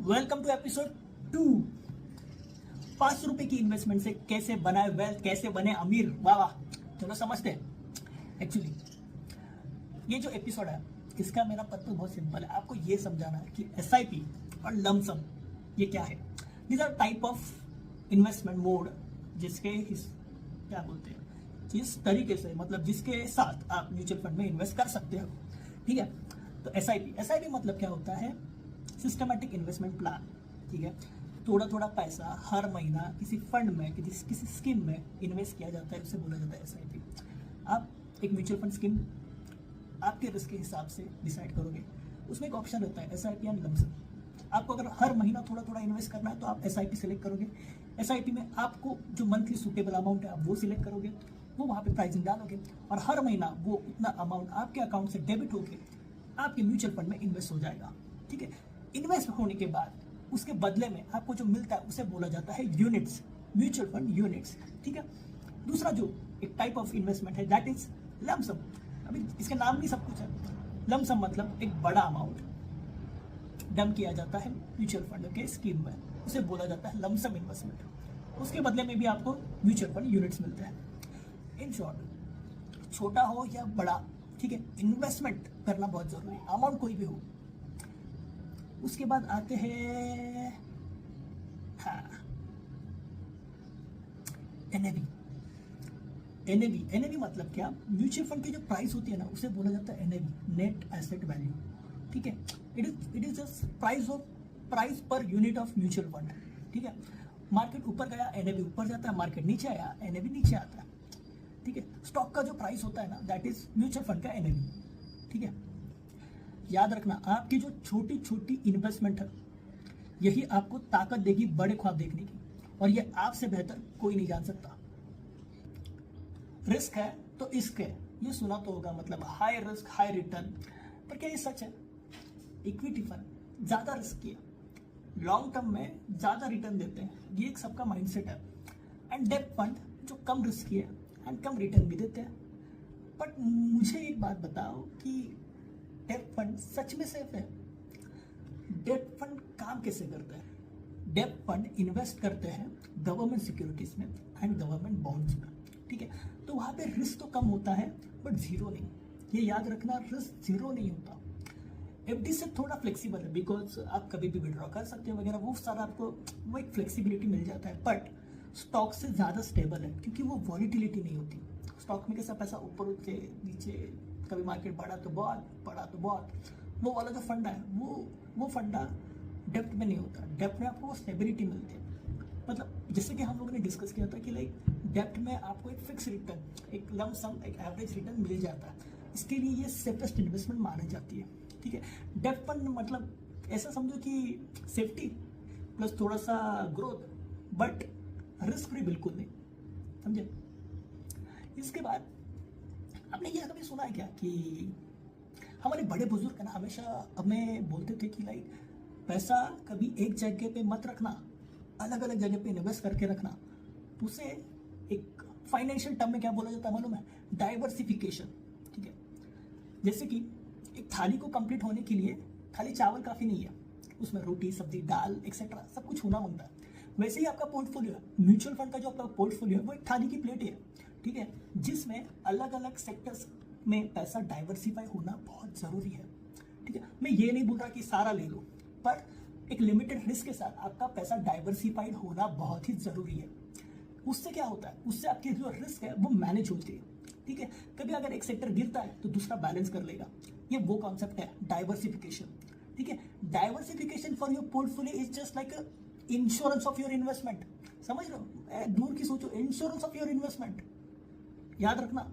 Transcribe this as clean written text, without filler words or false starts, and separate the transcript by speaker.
Speaker 1: Welcome to episode 2। 5 रुपए की investment से कैसे बनाए वेल्थ, कैसे बने अमीर। वाह वाह, चलो समझते हैं। एक्चुअली ये जो एपिसोड है इसका मेरा पर्पज बहुत सिंपल है, आपको ये समझाना है कि एसआईपी और लमसम ये क्या है। These are type of investment mode जिसके क्या बोलते हैं, जिस तरीके से मतलब जिसके साथ आप म्यूचुअल फंड में इन्वेस्ट कर सकते हो। ठीक है, तो एसआईपी मतलब क्या होता है, सिस्टमैटिक इन्वेस्टमेंट प्लान। ठीक है, थोड़ा थोड़ा पैसा हर महीना किसी फंड में, किसी स्कीम में इन्वेस्ट किया जाता है, उसे बोला जाता है एसआईपी। आप एक म्यूचुअल फंड स्कीम आपके रिस्क के हिसाब से डिसाइड करोगे, उसमें एक ऑप्शन रहता है एसआईपी एंड लमसम। आपको अगर हर महीना थोड़ा थोड़ा इन्वेस्ट करना है तो आप एसआईपी सेलेक्ट करोगे। एसआईपी में आपको जो मंथली सूटेबल अमाउंट है आप वो सिलेक्ट करोगे, वो वहाँ पे प्राइसिंग डालोगे और हर महीना वो उतना अमाउंट आपके अकाउंट से डेबिट होके आपके म्यूचुअल फंड में इन्वेस्ट हो जाएगा। ठीक है, इन्वेस्ट होने के बाद उसके बदले में आपको जो मिलता है उसे बोला जाता है यूनिट्स, म्यूचुअल फंड यूनिट्स। ठीक है, दूसरा जो एक टाइप ऑफ इन्वेस्टमेंट है दैट इज लमसम। अभी इसके नाम नहीं सब कुछ है। लमसम मतलब एक बड़ा अमाउंट डंप किया जाता है म्यूचुअल फंड के स्कीम में, उसे बोला जाता है लमसम इन्वेस्टमेंट। उसके बदले में भी आपको म्यूचुअल फंड यूनिट्स मिलते हैं। इन शॉर्ट, छोटा हो या बड़ा, ठीक है, इन्वेस्टमेंट करना बहुत जरूरी है, अमाउंट कोई भी हो। उसके बाद आते हैं एनएवी। एनएवी मतलब क्या, म्यूचुअल फंड की जो प्राइस होती है ना उसे बोला जाता है एनएवी, नेट एसेट वैल्यू। ठीक है, it is just price per unit of mutual fund. ठीक है, मार्केट ऊपर गया एनएवी ऊपर जाता है, मार्केट नीचे आया एनएवी नीचे आता है। ठीक है, स्टॉक का जो प्राइस होता है ना दैट इज म्यूचुअल फंड का एनएवी। ठीक है, याद रखना आपकी जो छोटी छोटी इन्वेस्टमेंट है यही आपको ताकत देगी बड़े ख्वाब देखने की, और ये आपसे बेहतर कोई नहीं जान सकता। रिस्क है तो इश्क है, ये सुना तो होगा, मतलब हाई रिस्क हाई रिटर्न। पर क्या ये सच है? इक्विटी फंड ज्यादा रिस्क किया, लॉन्ग टर्म में ज्यादा रिटर्न देते हैं, ये एक सबका माइंडसेट है। एंड डेब्ट फंड जो कम रिस्क किया एंड कम रिटर्न भी देते हैं। बट मुझे एक बात बताओ कि डेब्ट फंड सच में सेफ है? डेब्ट फंड काम कैसे करता है? डेब्ट फंड इन्वेस्ट करते हैं गवर्नमेंट सिक्योरिटीज में एंड गवर्नमेंट बॉन्ड्स में। ठीक है, तो वहां पे रिस्क तो कम होता है बट जीरो नहीं। ये याद रखना, रिस्क जीरो नहीं होता। एफडी से थोड़ा फ्लेक्सिबल है, बिकॉज आप कभी भी विड्रॉ कर सकते हो वगैरह, वो सारा आपको वो एक फ्लेक्सिबिलिटी मिल जाता है। बट स्टॉक से ज़्यादा स्टेबल है क्योंकि वो वॉलिटिलिटी नहीं होती। स्टॉक में कैसा पैसा ऊपर नीचे नीचे, कभी मार्केट बढ़ा तो बहुत, वो वाला जो फंडा है वो फंडा डेप्थ में नहीं होता। डेप्थ में आपको वो स्टेबिलिटी मिलती है। मतलब जैसे कि हम लोगों ने डिस्कस किया था कि लाइक डेप्थ में आपको एक फिक्स रिटर्न, एक लम सम, एक एवरेज रिटर्न मिल जाता है। इसके लिए ये सेफेस्ट इन्वेस्टमेंट मानी जाती है। ठीक है, डेप्थ फंड मतलब ऐसा समझो कि सेफ्टी प्लस थोड़ा सा ग्रोथ, बट रिस्क फ्री बिल्कुल नहीं, समझे? इसके बाद आपने ये कभी सुना है क्या कि हमारे बड़े बुजुर्ग ना हमेशा हमें बोलते थे कि लाइक पैसा कभी एक जगह पे मत रखना, अलग अलग जगह पे इन्वेस्ट करके रखना। उसे एक फाइनेंशियल टर्म में क्या बोला जाता है मालूम है? डाइवर्सिफिकेशन। ठीक है, जैसे कि एक थाली को कंप्लीट होने के लिए खाली चावल काफी नहीं है, उसमें रोटी सब्जी दाल एक्सेट्रा सब कुछ होना होता है। वैसे ही आपका पोर्टफोलियो है, म्यूचुअल फंड का जो आपका पोर्टफोलियो है वो एक थाली की प्लेट है। ठीक है, जिसमें अलग अलग सेक्टर्स में पैसा डाइवर्सिफाई होना बहुत जरूरी है। ठीक है, मैं ये नहीं बोल रहा कि सारा ले लो, पर एक लिमिटेड रिस्क के साथ आपका पैसा डाइवर्सिफाइड होना बहुत ही जरूरी है। उससे क्या होता है, उससे आपकी जो रिस्क है वो मैनेज होती है। ठीक है, कभी अगर एक सेक्टर गिरता है तो दूसरा बैलेंस कर लेगा, ये वो कॉन्सेप्ट है डाइवर्सिफिकेशन। ठीक है, diversification for your portfolio is just like insurance of your investment. समझ रहे हो? दूर की सोचो, इंश्योरेंस ऑफ योर इन्वेस्टमेंट, याद रखना।